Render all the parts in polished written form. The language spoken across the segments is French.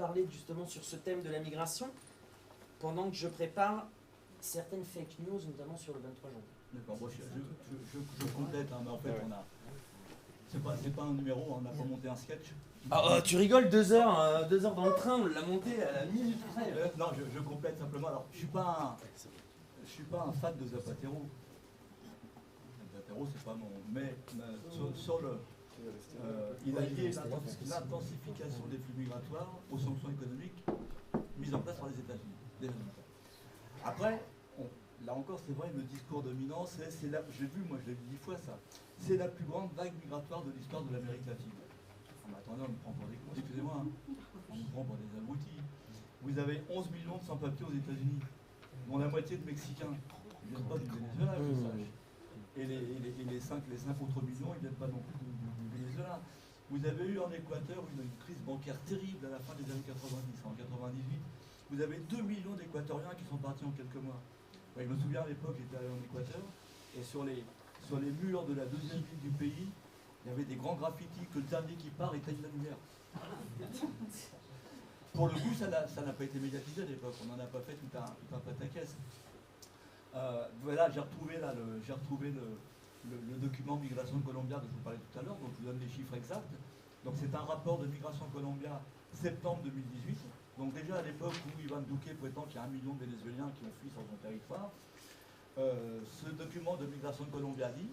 parler justement sur ce thème de la migration pendant que je prépare certaines fake news, notamment sur le 23 janvier. D'accord, bon, je complète, hein, mais en fait, on a. C'est pas un numéro, on n'a pas monté un sketch. Ah, tu rigoles, 2 heures dans le train, on l'a monté à la minute près. Non, je complète simplement. Alors, je suis pas un fan de Zapatero. Zapatero, c'est pas mon. Mais sur le. Il a lié l'intensification des flux migratoires aux sanctions économiques mises en place par les États-Unis. Après, là encore, c'est vrai, le discours dominant, j'ai vu, moi je l'ai vu 10 fois ça, c'est la plus grande vague migratoire de l'histoire de l'Amérique latine. Mais attendez, on me prend pour des cons, excusez-moi, on me prend pour des abrutis. Vous avez 11 millions de sans-papiers aux États-Unis, dont la moitié de Mexicains. Ils ne viennent pas du Venezuela, je sache. Et les 5 autres millions, ils ne viennent pas non plus du Venezuela. Vous avez eu en Équateur une crise bancaire terrible à la fin des années 90. En 98, vous avez 2 millions d'Équatoriens qui sont partis en quelques mois. Ouais, je me souviens à l'époque, j'étais allé en Équateur, et sur les murs de la deuxième ville du pays, il y avait des grands graffitis que le dernier qui part éteigne la lumière. Pour le coup, ça n'a pas été médiatisé à l'époque, on n'en a pas fait tout un pataquès. Voilà, j'ai retrouvé le document Migration Colombia dont je vous parlais tout à l'heure, donc je vous donne les chiffres exacts. Donc c'est un rapport de Migration Colombia septembre 2018. Donc déjà à l'époque où Ivan Duque prétend qu'il y a 1 million de Vénézuéliens qui ont fui sur son territoire, ce document de Migration Colombia dit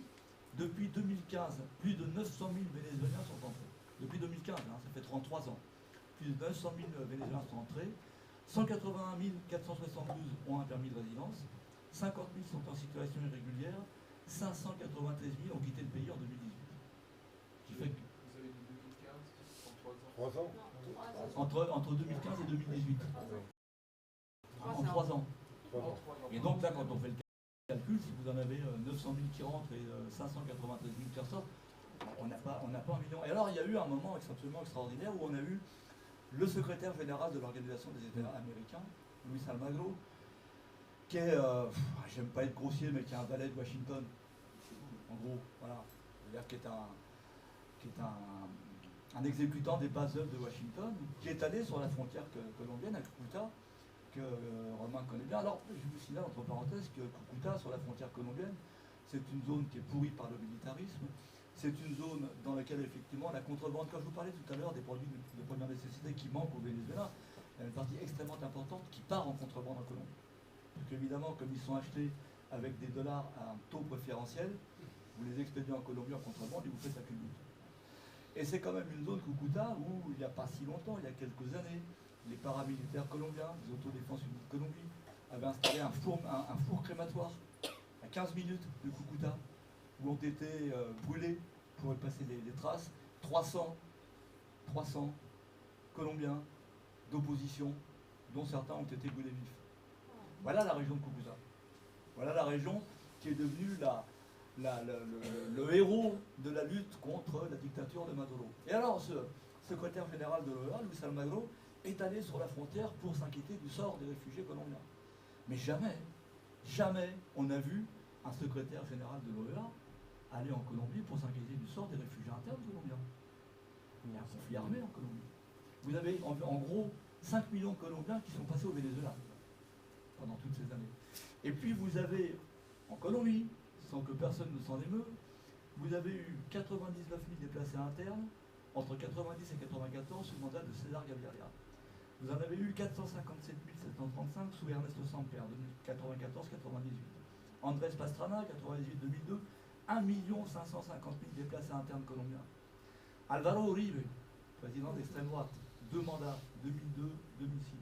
depuis 2015, plus de 900 000 Vénézuéliens sont entrés. Depuis 2015, hein, ça fait 33 ans. Plus de 900 000 Vénézuéliens sont entrés. 181 472 ont un permis de résidence. 50 000 sont en situation irrégulière. 593 000 ont quitté le pays en 2018. Qui fait que... Vous avez dit 2015, en 3 ans. Entre 2015 et 2018. En 3 ans. Et donc là, quand on fait le calcul, si vous en avez 900 000 qui rentrent et 593 000 qui ressortent, on n'a pas 1 million. Et alors, il y a eu un moment absolument extraordinaire où on a eu le secrétaire général de l'Organisation des États américains, Luis Almagro, qui est, j'aime pas être grossier, mais qui est un valet de Washington, en gros, voilà, c'est-à-dire qui est un exécutant des bases œuvres de Washington, qui est allé sur la frontière colombienne à Cúcuta, que Romain connaît bien. Alors, je vous signale entre parenthèses que Cúcuta, sur la frontière colombienne, c'est une zone qui est pourrie par le militarisme. C'est une zone dans laquelle, effectivement, la contrebande, quand je vous parlais tout à l'heure des produits de première nécessité qui manquent au Venezuela, il y a une partie extrêmement importante qui part en contrebande en Colombie. Donc, évidemment, comme ils sont achetés avec des dollars à un taux préférentiel, vous les expédiez en Colombie en contrebande et vous faites la culbute. Et c'est quand même une zone Cúcuta où, il n'y a pas si longtemps, il y a quelques années, les paramilitaires colombiens, les autodéfenses unies de Colombie, avaient installé un four crématoire à 15 minutes de Cúcuta, où ont été brûlés pour effacer les traces 300 Colombiens d'opposition, dont certains ont été brûlés vifs. Voilà la région de Cúcuta. Voilà la région qui est devenue le héros de la lutte contre la dictature de Maduro. Et alors, ce secrétaire général de l'OEA, Luis Almagro, est allé sur la frontière pour s'inquiéter du sort des réfugiés colombiens. Mais jamais on a vu un secrétaire général de l'OEA aller en Colombie pour s'inquiéter du sort des réfugiés internes colombiens. Il y a un conflit armé en Colombie. Vous avez en gros 5 millions de Colombiens qui sont passés au Venezuela pendant toutes ces années. Et puis vous avez en Colombie, sans que personne ne s'en émeut, vous avez eu 99 000 déplacés internes entre 90 et 94 sous le mandat de César Gaviria. Vous en avez eu 457 735 sous Ernesto Samper, de 94-98. Andrés Pastrana, 98-2002, 1 550 000 déplacés internes colombiens. Álvaro Uribe, président d'extrême droite, 2 mandats, 2002-2006.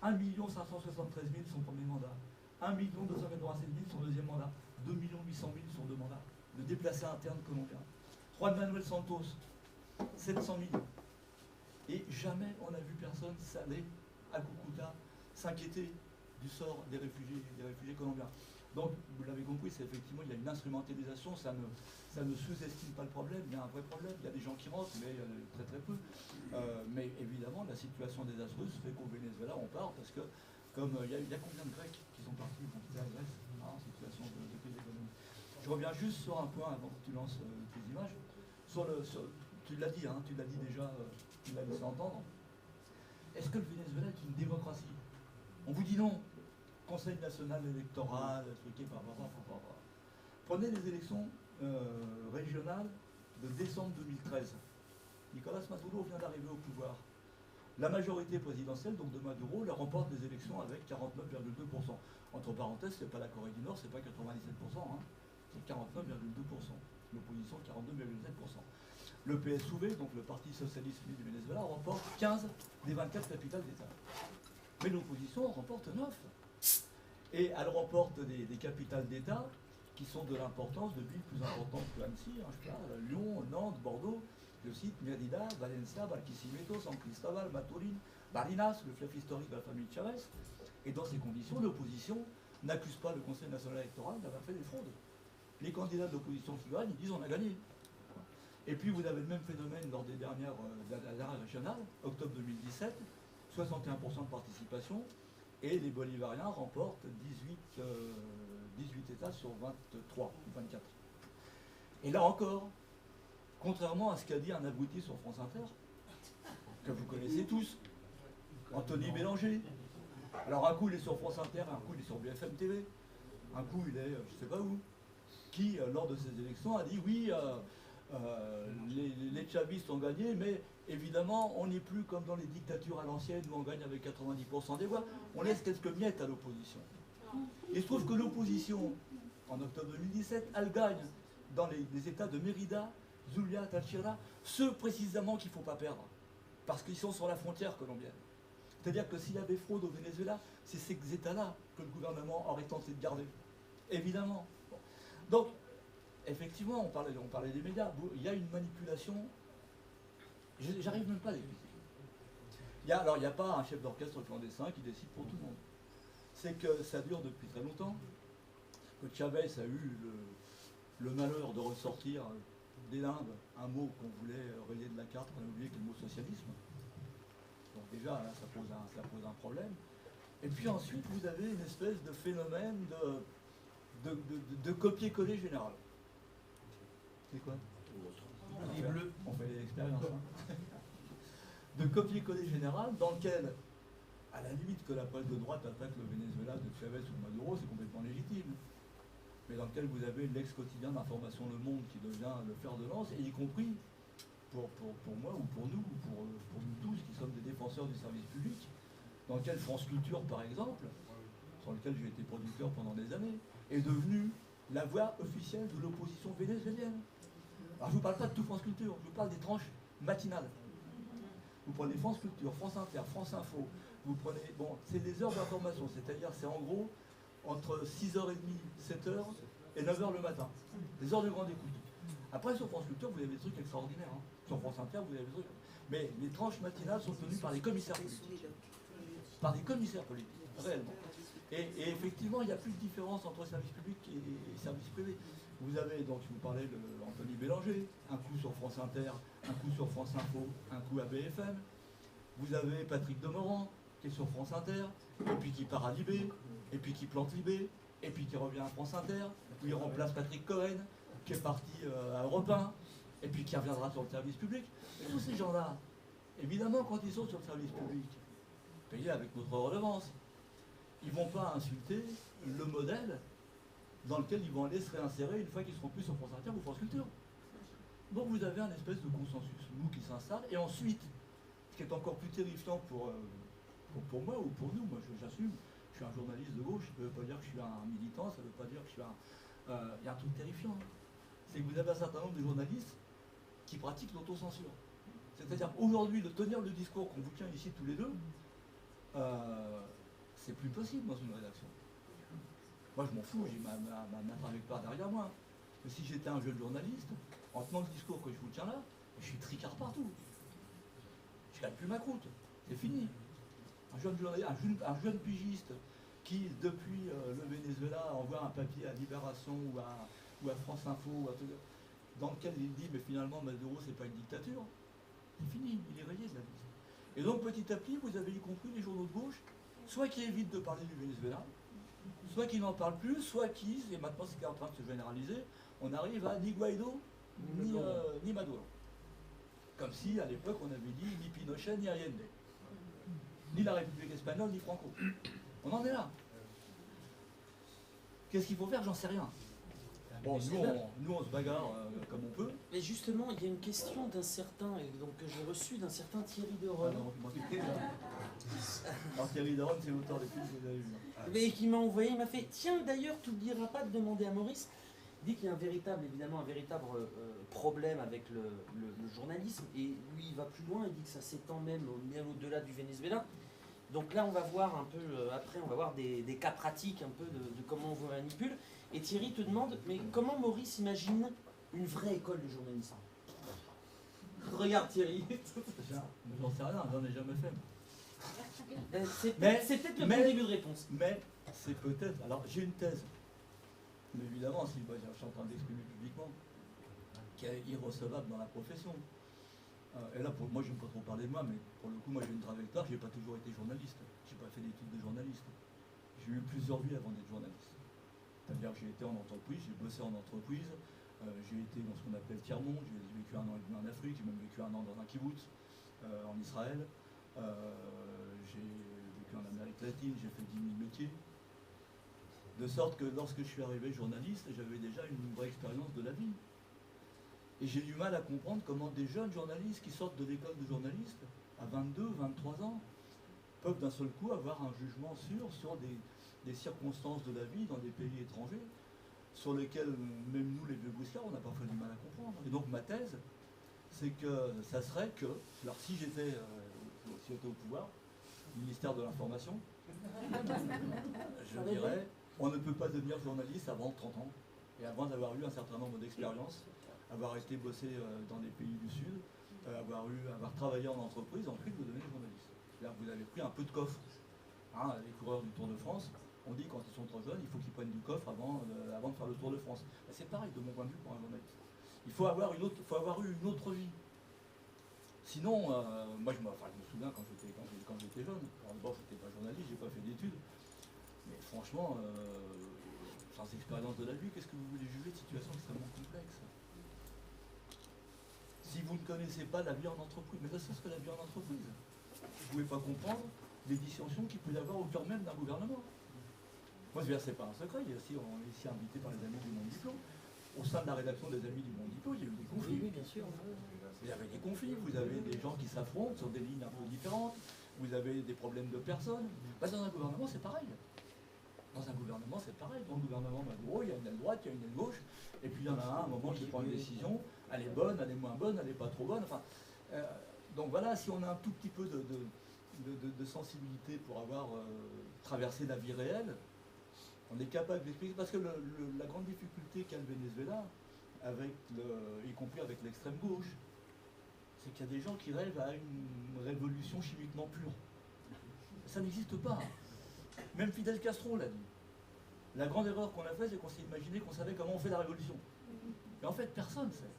1 573 000 son premier mandat. 1 296 000 son deuxième mandat. 2 800 000 son 2 mandats. De déplacés internes colombiens. Juan Manuel Santos, 700 000. Et jamais on n'a vu personne s'aller à Cúcuta s'inquiéter du sort des réfugiés colombiens. Donc, vous l'avez compris, c'est effectivement, il y a une instrumentalisation, ça ne sous-estime pas le problème, il y a un vrai problème, il y a des gens qui rentrent, mais très très peu. Mais évidemment, la situation désastreuse fait qu'au Venezuela, on part, parce que, comme il y a combien de Grecs qui sont partis pour quitter la Grèce, en situation de crise économique. Je reviens juste sur un point avant que tu lances tes images. Tu l'as dit, hein, tu l'as dit déjà, tu l'as laissé entendre. est-ce que le Venezuela est une démocratie? On vous dit non. Conseil national électoral, truqué, Prenez les élections régionales de décembre 2013. Nicolas Maduro vient d'arriver au pouvoir. La majorité présidentielle, donc de Maduro, la remporte les élections avec 49,2%. Entre parenthèses, c'est pas la Corée du Nord, c'est pas 97%, hein. C'est 49,2%. L'opposition, 42,7%. Le PSUV, donc le Parti Socialiste du Venezuela, remporte 15 des 24 capitales d'État. Mais l'opposition remporte 9. Et elle remporte des capitales d'État qui sont de l'importance de villes plus importantes que Annecy, hein, je parle, Lyon, Nantes, Bordeaux, je cite Mérida, Valencia, Barquisimeto, San Cristóbal, Maturín, Barinas, le fief historique de la famille Chavez. Et dans ces conditions, l'opposition n'accuse pas le Conseil national électoral d'avoir fait des fraudes. Les candidats de l'opposition qui gagnent, ils disent on a gagné. Et puis vous avez le même phénomène lors des dernières régionales, octobre 2017, 61% de participation, et les Bolivariens remportent 18 États sur 23 ou 24. Et là encore, contrairement à ce qu'a dit un abruti sur France Inter, que vous connaissez tous, Anthony Bélanger. Alors un coup il est sur France Inter, un coup il est sur BFM TV, un coup il est je ne sais pas où, qui lors de ces élections a dit oui, les chavistes ont gagné, mais évidemment on n'est plus comme dans les dictatures à l'ancienne où on gagne avec 90% des voix, on laisse quelques miettes à l'opposition. Et je trouve que l'opposition, en octobre 2017, elle gagne dans les États de Mérida, Zulia, Táchira, ceux précisément qu'il ne faut pas perdre, parce qu'ils sont sur la frontière colombienne. C'est-à-dire que s'il y avait fraude au Venezuela, c'est ces États-là que le gouvernement aurait tenté de garder. Évidemment. Bon. Donc, effectivement, on parlait des médias, il y a une manipulation, j'arrive même pas à l'expliquer. Alors, il n'y a pas un chef d'orchestre clandestin qui décide pour tout le monde. C'est que ça dure depuis très longtemps, que Chavez a eu le malheur de ressortir des limbes un mot qu'on voulait rayer de la carte, on a oublié que le mot socialisme. Donc déjà, là, ça pose un problème. Et puis ensuite, vous avez une espèce de phénomène de copier-coller général. C'est quoi? On fait l'expérience. Hein. De copier-coller général dans lequel, à la limite que la presse de droite attaque le Venezuela de Chavez ou Maduro, c'est complètement légitime. Mais dans lequel vous avez l'ex-quotidien d'information Le Monde qui devient le fer de lance, et y compris pour moi ou pour nous, ou pour nous tous qui sommes des défenseurs du service public, dans lequel France Culture, par exemple, sur lequel j'ai été producteur pendant des années, est devenue la voix officielle de l'opposition vénézuélienne. Alors je ne vous parle pas de tout France Culture, je vous parle des tranches matinales. Vous prenez France Culture, France Inter, France Info, vous prenez... Bon, c'est des heures d'information, c'est-à-dire c'est en gros entre 6h30, 7h et 9h le matin. Des heures de grande écoute. Après, sur France Culture, vous avez des trucs extraordinaires. Hein. Sur France Inter, vous avez des trucs... Mais les tranches matinales sont tenues par les commissaires politiques. Par des commissaires politiques, réellement. Et effectivement, il n'y a plus de différence entre service public et service privé. Vous avez, donc, je vous parlais d'Anthony Bélanger, un coup sur France Inter, un coup sur France Info, un coup à BFM. Vous avez Patrick Demorand, qui est sur France Inter, et puis qui part à Libé, et puis qui plante Libé, et puis qui revient à France Inter, où il remplace Patrick Cohen, qui est parti à Europe 1, et puis qui reviendra sur le service public. Et tous ces gens-là, évidemment, quand ils sont sur le service public, payés avec notre redevance, ils ne vont pas insulter le modèle dans lequel ils vont aller se réinsérer une fois qu'ils seront plus sur France Inter ou France Culture. Donc vous avez un espèce de consensus, nous, qui s'installe, et ensuite, ce qui est encore plus terrifiant pour moi ou pour nous, moi j'assume, je suis un journaliste de gauche, ça ne veut pas dire que je suis un militant, ça ne veut pas dire que je suis un... Il y a un truc terrifiant, hein. C'est que vous avez un certain nombre de journalistes qui pratiquent l'autocensure. C'est-à-dire aujourd'hui, de tenir le discours qu'on vous tient ici tous les deux, c'est plus possible dans une rédaction. Moi je m'en fous, j'ai ma trajectoire derrière moi. Mais si j'étais un jeune journaliste, en tenant le discours que je vous tiens là, je suis tricard partout. Je gagne plus ma croûte, c'est fini. Un jeune pigiste qui, depuis le Venezuela, envoie un papier à Libération ou à France Info, dans lequel il dit mais finalement Maduro c'est pas une dictature, c'est fini, il est rayé de la liste. Et donc petit à petit, vous avez y compris les journaux de gauche, soit qui évitent de parler du Venezuela, soit qui n'en parlent plus, soit qui, et maintenant c'est en train de se généraliser, on arrive à ni Guaido, ni Maduro. Comme si à l'époque on avait dit ni Pinochet ni Allende. la République espagnole, ni Franco. On en est là. Qu'est-ce qu'il faut faire? J'en sais rien. Bon, nous on se bagarre comme on peut. Mais justement, il y a une question d'un certain, donc que j'ai reçu d'un certain Thierry Deron. Alors Thierry Deron, c'est l'auteur des films que vous avez vus. Mais qui m'a envoyé, il m'a fait, tiens d'ailleurs, tu n'oublieras pas de demander à Maurice. Il dit qu'il y a évidemment un véritable problème avec le journalisme, et lui il va plus loin, il dit que ça s'étend même bien au-delà du Venezuela. Donc là on va voir un peu, après on va voir des cas pratiques un peu de comment on vous manipule. Et Thierry te demande, mais comment Maurice imagine une vraie école de journalisme? Regarde Thierry. J'en sais rien, j'en ai jamais fait. C'est peut-être le bon début de réponse. Mais c'est peut-être, alors j'ai une thèse. Mais évidemment, si moi, je suis en train d'exprimer publiquement, qui est irrecevable dans la profession. Et là, moi, je n'aime pas trop parler de moi, mais pour le coup, moi, j'ai une trajectoire, je n'ai pas toujours été journaliste. Je n'ai pas fait d'études de journaliste. J'ai eu plusieurs vies avant d'être journaliste. C'est-à-dire que j'ai été en entreprise, j'ai bossé en entreprise, j'ai été dans ce qu'on appelle tiers-monde, j'ai vécu 1 an et demi en Afrique, j'ai même vécu 1 an dans un kibbutz en Israël. J'ai vécu en Amérique latine, j'ai fait 10 000 métiers. De sorte que lorsque je suis arrivé journaliste, j'avais déjà une vraie expérience de la vie. Et j'ai du mal à comprendre comment des jeunes journalistes qui sortent de l'école de journaliste, à 22, 23 ans, peuvent d'un seul coup avoir un jugement sûr sur des circonstances de la vie dans des pays étrangers, sur lesquels même nous, les vieux bouscards, on a parfois du mal à comprendre. Et donc ma thèse, c'est que ça serait que, alors si j'étais au pouvoir, ministère de l'Information, je dirais, on ne peut pas devenir journaliste avant 30 ans, et avant d'avoir eu un certain nombre d'expériences, avoir été bossé dans des pays du Sud, avoir travaillé en entreprise, ensuite vous devenez journaliste. C'est-à-dire que vous avez pris un peu de coffre. Hein, les coureurs du Tour de France, on dit quand ils sont trop jeunes, il faut qu'ils prennent du coffre avant de faire le Tour de France. C'est pareil de mon point de vue pour un journaliste. Il faut avoir eu une autre vie. Sinon, moi je me souviens quand j'étais jeune, alors d'abord je n'étais pas journaliste, j'ai pas fait d'études, mais franchement, sans expérience de la vie, qu'est-ce que vous voulez juger de situation extrêmement complexe? Si vous ne connaissez pas la vie en entreprise, mais ne serait-ce que la vie en entreprise, vous ne pouvez pas comprendre les dissensions qu'il peut y avoir au cœur même d'un gouvernement. Moi, c'est pas un secret, on est ici invité par les Amis du Monde Diplôme. Au sein de la rédaction des Amis du Monde Diplôme, il y a eu des conflits. Oui, bien sûr. Il y avait des conflits, vous avez des gens qui s'affrontent sur des lignes un peu différentes, vous avez des problèmes de personnes. Bah, dans un gouvernement, c'est pareil. Dans un gouvernement, c'est pareil. Dans le gouvernement, il y a une aile droite, il y a une aile gauche, et puis il y en a un moment qui prend une décision, elle est bonne, elle est moins bonne, elle n'est pas trop bonne. Enfin, donc voilà, si on a un tout petit peu de sensibilité pour avoir traversé la vie réelle, on est capable d'expliquer, parce que la grande difficulté qu'a le Venezuela, y compris avec l'extrême gauche, c'est qu'il y a des gens qui rêvent à une révolution chimiquement pure. Ça n'existe pas. Même Fidel Castro l'a dit. La grande erreur qu'on a faite, c'est qu'on s'est imaginé qu'on savait comment on fait la révolution. Et en fait, personne ne sait.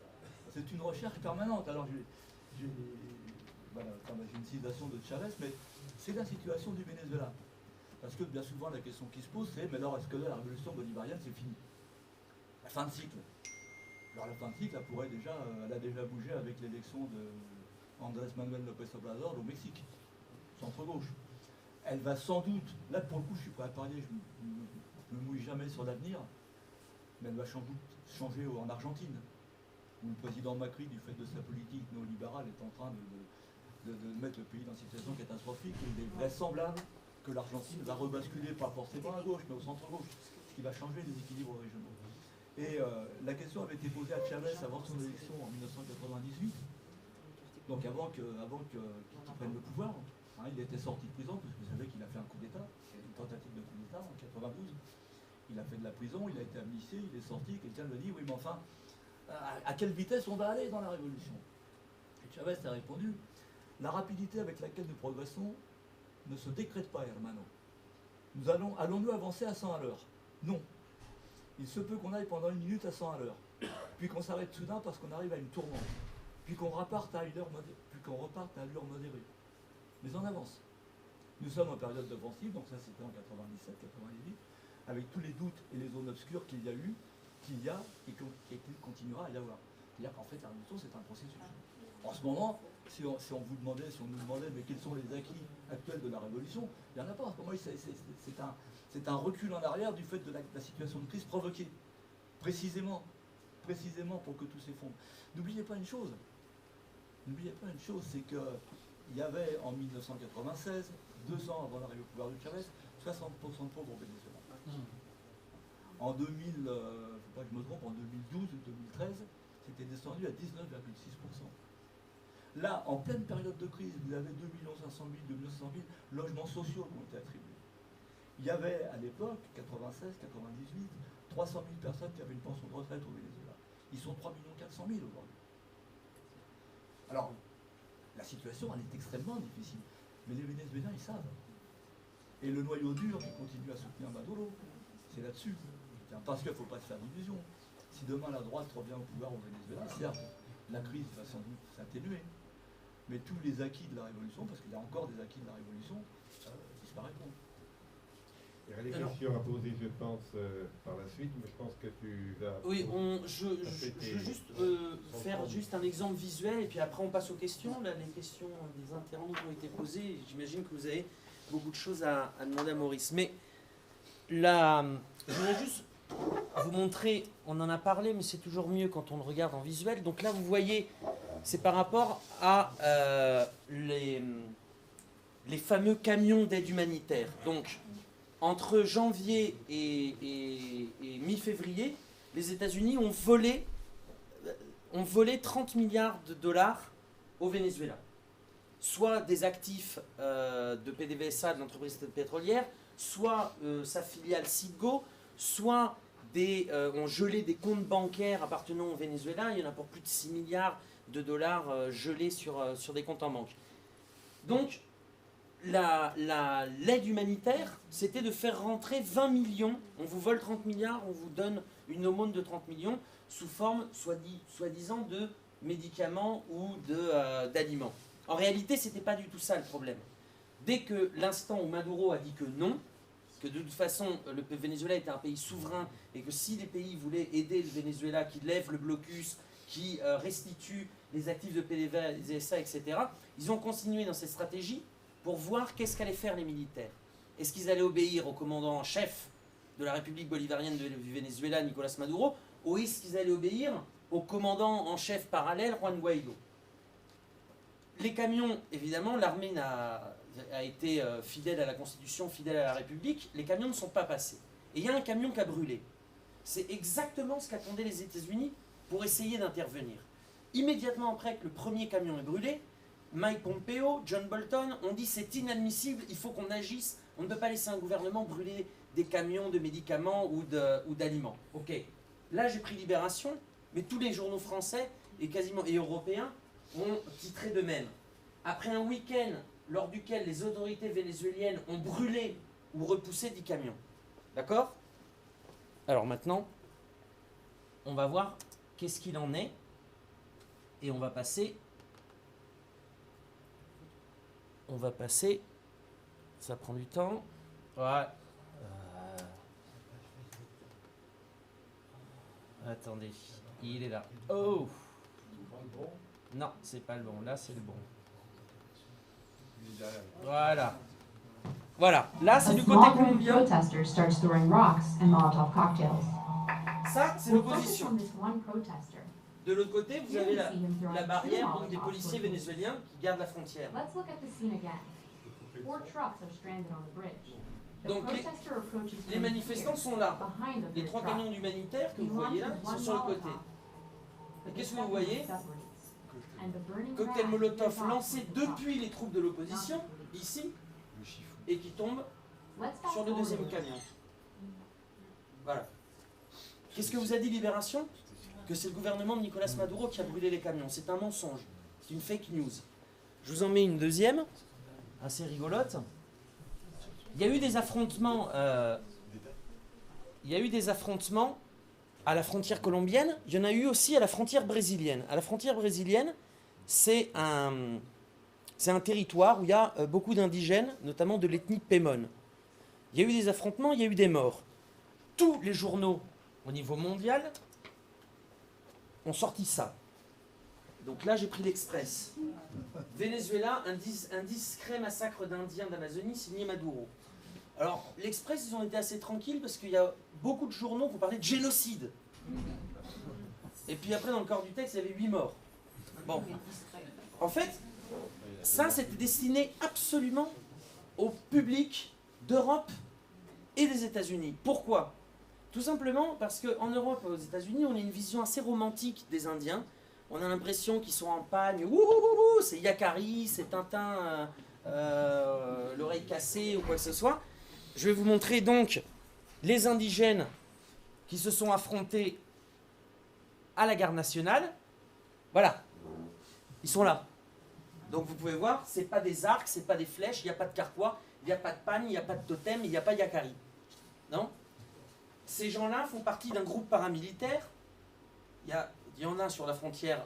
C'est une recherche permanente. Alors, j'ai une citation de Chavez, mais c'est la situation du Venezuela. Parce que bien souvent, la question qui se pose, c'est, mais alors, est-ce que la révolution bolivarienne, c'est fini? La fin de cycle. Alors, la fin de cycle, elle a déjà bougé avec l'élection d'Andrés Manuel López Obrador au Mexique, centre-gauche. Elle va sans doute, là pour le coup, je suis pas à parier, je ne me mouille jamais sur l'avenir, mais elle va sans doute changer en Argentine, où le président Macri, du fait de sa politique néolibérale, est en train de mettre le pays dans une situation catastrophique. Il est vraisemblable que l'Argentine va rebasculer, pas forcément à gauche, mais au centre-gauche, ce qui va changer les équilibres régionaux. Et la question avait été posée à Chavez avant son élection en 1998, donc avant qu'il prenne le pouvoir. Hein, il était sorti de prison, parce que vous savez qu'il a fait un coup d'État, une tentative de coup d'État en 92. Il a fait de la prison, il a été amnistié, il est sorti, quelqu'un lui a dit, oui mais enfin, à quelle vitesse on va aller dans la révolution? Et Chavez a répondu, la rapidité avec laquelle nous progressons ne se décrète pas, hermano. Allons-nous avancer à 100 à l'heure? Non. Il se peut qu'on aille pendant 1 minute à 100 à l'heure, puis qu'on s'arrête soudain parce qu'on arrive à une tourmente, puis qu'on reparte à allure modérée. Mais on avance. Nous sommes en période d'offensive, donc ça c'était en 97, 98, avec tous les doutes et les zones obscures qu'il y a eu, qu'il y a et qu'il continuera à y avoir. C'est-à-dire qu'en fait la révolution c'est un processus. En ce moment, si on nous demandait, mais quels sont les acquis actuels de la révolution, il n'y en a pas. Pour moi, c'est un recul en arrière du fait de la situation de crise provoquée, précisément pour que tout s'effondre. N'oubliez pas une chose, c'est qu'il y avait en 1996, 2 ans avant l'arrivée au pouvoir de Chavez, 60% de pauvres au Venezuela. En 2000, faut pas que je me trompe, en 2012 ou 2013, c'était descendu à 19,6%. Là, en pleine période de crise, vous avez 2 500 000, 2 500 000 logements sociaux qui ont été attribués. Il y avait à l'époque, 96, 98, 300 000 personnes qui avaient une pension de retraite au Venezuela. Ils sont 3 400 000 aujourd'hui. Alors, la situation, elle est extrêmement difficile. Mais les Vénézuéliens, ils savent. Et le noyau dur qui continue à soutenir Maduro, c'est là-dessus. Parce qu'il ne faut pas se faire d'illusions. Si demain la droite revient au pouvoir au Venezuela, certes, la crise va sans doute s'atténuer. Mais tous les acquis de la révolution, parce qu'il y a encore des acquis de la révolution, disparaîtront. Il y aura des questions à poser, je pense, par la suite, mais je pense que tu vas... Oui, je veux juste faire juste un exemple visuel, et puis après on passe aux questions. Là, les questions des internautes ont été posées, j'imagine que vous avez beaucoup de choses à demander à Maurice. Mais là, je voudrais juste vous montrer, on en a parlé, mais c'est toujours mieux quand on le regarde en visuel. Donc là, vous voyez, c'est par rapport à les fameux camions d'aide humanitaire. Donc, entre janvier et mi-février, les États-Unis ont volé 30 milliards de dollars au Venezuela. Soit des actifs de PDVSA, de l'entreprise pétrolière, soit sa filiale Citgo, soit ont gelé des comptes bancaires appartenant au Venezuela. Il y en a pour plus de 6 milliards de dollars gelés sur des comptes en banque. Donc, l'aide humanitaire, c'était de faire rentrer 20 millions. On vous vole 30 milliards, on vous donne une aumône de 30 millions sous forme, soi-disant, de médicaments ou d'aliments. En réalité, ce n'était pas du tout ça le problème. Dès que l'instant où Maduro a dit que non, que de toute façon le Venezuela était un pays souverain et que si les pays voulaient aider le Venezuela, qui lève le blocus, qui restitue les actifs de PDVSA, etc., ils ont continué dans cette stratégie pour voir qu'est-ce qu'allaient faire les militaires. Est-ce qu'ils allaient obéir au commandant en chef de la République bolivarienne du Venezuela, Nicolás Maduro, ou est-ce qu'ils allaient obéir au commandant en chef parallèle, Juan Guaidó? Les camions, évidemment, l'armée a été fidèle à la Constitution, fidèle à la République, les camions ne sont pas passés. Et il y a un camion qui a brûlé. C'est exactement ce qu'attendaient les États-Unis pour essayer d'intervenir. Immédiatement après que le premier camion est brûlé, Mike Pompeo, John Bolton ont dit c'est inadmissible, il faut qu'on agisse, on ne peut pas laisser un gouvernement brûler des camions de médicaments ou d'aliments. Ok, là j'ai pris Libération, mais tous les journaux français et européens ont titré de même. Après un week-end lors duquel les autorités vénézuéliennes ont brûlé ou repoussé 10 camions. D'accord? Alors maintenant, on va voir qu'est-ce qu'il en est et on va passer, ça prend du temps. Ouais. Attendez, il est là. Oh! Non, c'est pas le bon. Là, c'est le bon. Voilà. Voilà. Là, c'est du côté colombien. Ça, c'est l'opposition. De l'autre côté, vous avez la barrière donc, des policiers vénézuéliens qui gardent la frontière. Donc les manifestants sont là. Les 3 camions d'humanitaires que vous voyez là, ils sont sur le côté. Et qu'est-ce que vous voyez? Cocktail Molotov lancé depuis les troupes de l'opposition, ici, et qui tombe sur le deuxième camion. Voilà. Qu'est-ce que vous a dit Libération? Que c'est le gouvernement de Nicolás Maduro qui a brûlé les camions. C'est un mensonge. C'est une fake news. Je vous en mets une deuxième, assez rigolote. Il y a eu des affrontements. À la frontière colombienne. Il y en a eu aussi à la frontière brésilienne. À la frontière brésilienne, c'est un territoire où il y a beaucoup d'indigènes, notamment de l'ethnie Pemon. Il y a eu des affrontements, il y a eu des morts. Tous les journaux au niveau mondial ont sorti ça. Donc là, j'ai pris l'Express. Venezuela, un discret massacre d'Indiens d'Amazonie signé Maduro. Alors, l'Express, ils ont été assez tranquilles parce qu'il y a beaucoup de journaux qui ont parlé de génocide. Et puis après, dans le corps du texte, il y avait 8 morts. Bon. En fait, ça, c'était destiné absolument au public d'Europe et des États-Unis. Pourquoi? Tout simplement parce qu'en Europe et aux États-Unis, on a une vision assez romantique des Indiens. On a l'impression qu'ils sont en pagne, c'est Yakari, c'est Tintin, l'oreille cassée ou quoi que ce soit. Je vais vous montrer donc les indigènes qui se sont affrontés à la garde nationale. Voilà, ils sont là. Donc vous pouvez voir, c'est pas des arcs, c'est pas des flèches, il n'y a pas de carquois, il n'y a pas de pagne, il n'y a pas de totem, il n'y a pas Yakari. Non? Ces gens-là font partie d'un groupe paramilitaire. Il y en a sur la frontière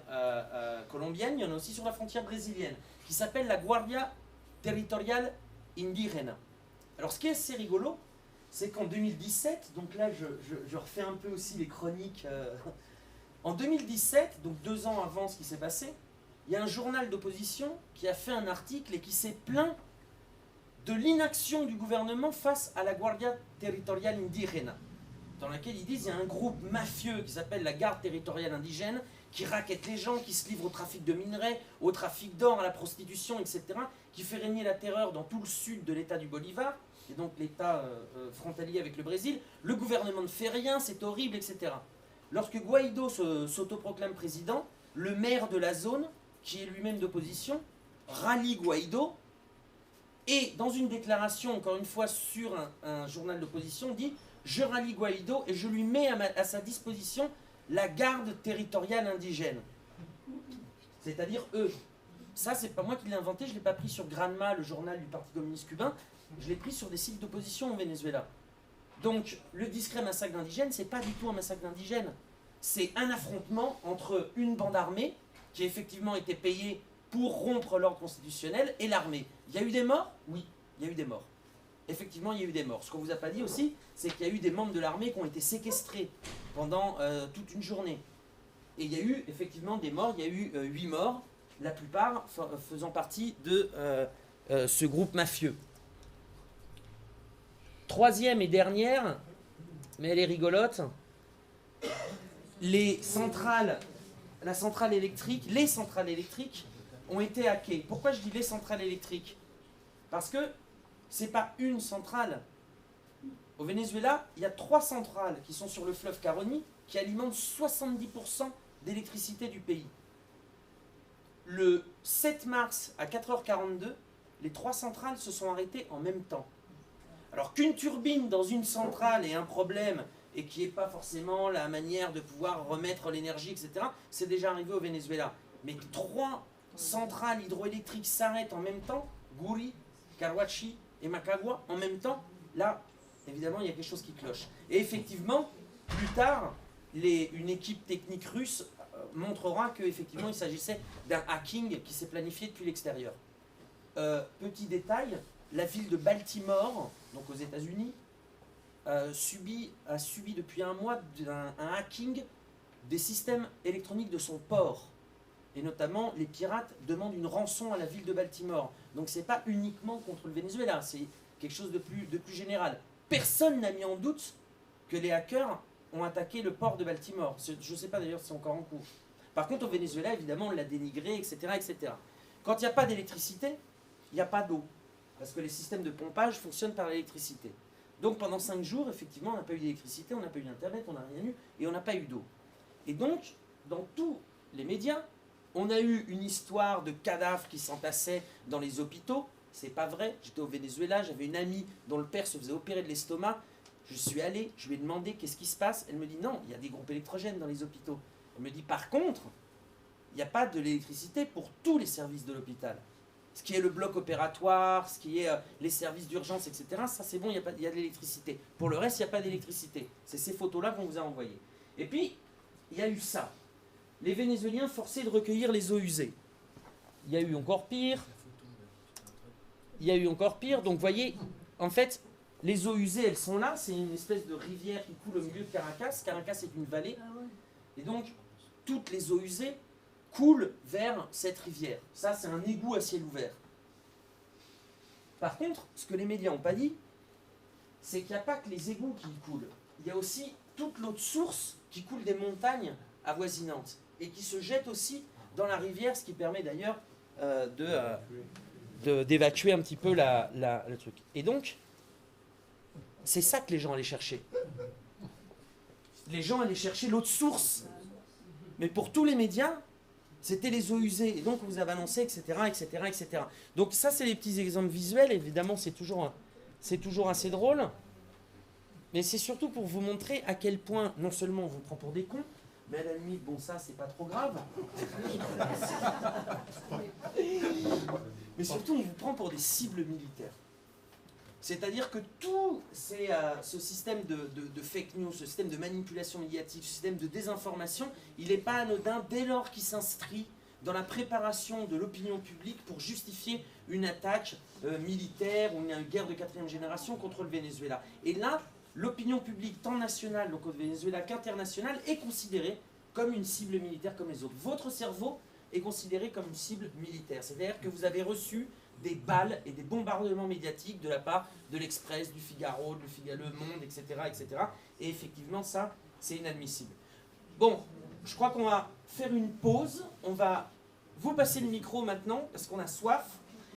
colombienne, il y en a aussi sur la frontière brésilienne, qui s'appelle la Guardia Territorial Indígena. Alors ce qui est assez rigolo, c'est qu'en 2017, donc là je refais un peu aussi les chroniques, en 2017, donc 2 ans avant ce qui s'est passé, il y a un journal d'opposition qui a fait un article et qui s'est plaint de l'inaction du gouvernement face à la Guardia Territorial Indígena, dans laquelle ils disent qu'il y a un groupe mafieux qui s'appelle la Garde territoriale indigène, qui raquette les gens, qui se livre au trafic de minerais, au trafic d'or, à la prostitution, etc., qui fait régner la terreur dans tout le sud de l'état du Bolivar, et donc l'état frontalier avec le Brésil. Le gouvernement ne fait rien, c'est horrible, etc. Lorsque Guaido s'autoproclame président, le maire de la zone, qui est lui-même d'opposition, rallie Guaido, et dans une déclaration, encore une fois, sur un journal d'opposition, dit « Je rallie Guaido et je lui mets à sa disposition la garde territoriale indigène. » C'est-à-dire eux. Ça, c'est pas moi qui l'ai inventé, je ne l'ai pas pris sur Granma, le journal du Parti communiste cubain, je l'ai pris sur des sites d'opposition au Venezuela. Donc, le discret massacre d'indigènes, c'est pas du tout un massacre d'indigènes. C'est un affrontement entre une bande armée, qui effectivement était payée pour rompre l'ordre constitutionnel, et l'armée. Il y a eu des morts? Oui, il y a eu des morts. Effectivement, il y a eu des morts. Ce qu'on ne vous a pas dit aussi, c'est qu'il y a eu des membres de l'armée qui ont été séquestrés pendant toute une journée. Et il y a eu effectivement des morts, il y a eu 8 morts, la plupart faisant partie de ce groupe mafieux. Troisième et dernière, mais elle est rigolote, les centrales électriques ont été hackées. Pourquoi je dis les centrales électriques? Parce que c'est pas une centrale. Au Venezuela, il y a 3 centrales qui sont sur le fleuve Caroni qui alimentent 70% d'électricité du pays. Le 7 mars à 4h42, les 3 centrales se sont arrêtées en même temps. Alors qu'une turbine dans une centrale ait un problème et qui n'est pas forcément la manière de pouvoir remettre l'énergie, etc., c'est déjà arrivé au Venezuela. Mais 3 centrales hydroélectriques s'arrêtent en même temps, Guri, Carhuachi et Macagua, en même temps, là, évidemment, il y a quelque chose qui cloche. Et effectivement, plus tard, une équipe technique russe montrera qu'effectivement, il s'agissait d'un hacking qui s'est planifié depuis l'extérieur. Petit détail, la ville de Baltimore, donc aux États-Unis, a subi depuis un mois un hacking des systèmes électroniques de son port. Et notamment, les pirates demandent une rançon à la ville de Baltimore. Donc ce n'est pas uniquement contre le Venezuela, c'est quelque chose de plus général. Personne n'a mis en doute que les hackers ont attaqué le port de Baltimore. Je ne sais pas d'ailleurs si c'est encore en cours. Par contre, au Venezuela, évidemment, on l'a dénigré, etc., etc. Quand il n'y a pas d'électricité, il n'y a pas d'eau. Parce que les systèmes de pompage fonctionnent par l'électricité. Donc pendant 5 jours, effectivement, on n'a pas eu d'électricité, on n'a pas eu d'internet, on n'a rien eu, et on n'a pas eu d'eau. Et donc, dans tous les médias, on a eu une histoire de cadavres qui s'entassaient dans les hôpitaux. C'est pas vrai, j'étais au Venezuela, j'avais une amie dont le père se faisait opérer de l'estomac. Je suis allé, je lui ai demandé qu'est-ce qui se passe. Elle me dit non, il y a des groupes électrogènes dans les hôpitaux. Elle me dit par contre, il n'y a pas de l'électricité pour tous les services de l'hôpital. Ce qui est le bloc opératoire, ce qui est les services d'urgence, etc. Ça c'est bon, il y a de l'électricité. Pour le reste, il n'y a pas d'électricité. C'est ces photos-là qu'on vous a envoyées. Et puis, il y a eu ça. Les Vénézuéliens forcés de recueillir les eaux usées. Il y a eu encore pire. Donc, vous voyez, en fait, les eaux usées, elles sont là. C'est une espèce de rivière qui coule au milieu de Caracas. Caracas est une vallée. Et donc, toutes les eaux usées coule vers cette rivière. Ça, c'est un égout à ciel ouvert. Par contre, ce que les médias n'ont pas dit, c'est qu'il n'y a pas que les égouts qui coulent. Il y a aussi toute l'autre source qui coule des montagnes avoisinantes et qui se jette aussi dans la rivière, ce qui permet d'ailleurs d'évacuer un petit peu le truc. Et donc, c'est ça que les gens allaient chercher. Les gens allaient chercher l'autre source. Mais pour tous les médias, c'était les eaux usées. Et donc, vous avez annoncé, etc., etc., etc. Donc ça, c'est les petits exemples visuels. Évidemment, c'est toujours assez drôle. Mais c'est surtout pour vous montrer à quel point, non seulement on vous prend pour des cons, mais à la limite, bon, ça, c'est pas trop grave. Mais surtout, on vous prend pour des cibles militaires. C'est-à-dire que tout ce système de fake news, ce système de manipulation médiatique, ce système de désinformation, il n'est pas anodin dès lors qu'il s'inscrit dans la préparation de l'opinion publique pour justifier une attaque militaire ou une guerre de 4e génération contre le Venezuela. Et là, l'opinion publique, tant nationale, donc au Venezuela, qu'internationale, est considérée comme une cible militaire comme les autres. Votre cerveau est considéré comme une cible militaire. C'est-à-dire que vous avez reçu des balles et des bombardements médiatiques de la part de l'Express, du Figaro, Le Monde, etc., etc. Et effectivement, ça, c'est inadmissible. Bon, je crois qu'on va faire une pause. On va vous passer le micro maintenant, parce qu'on a soif.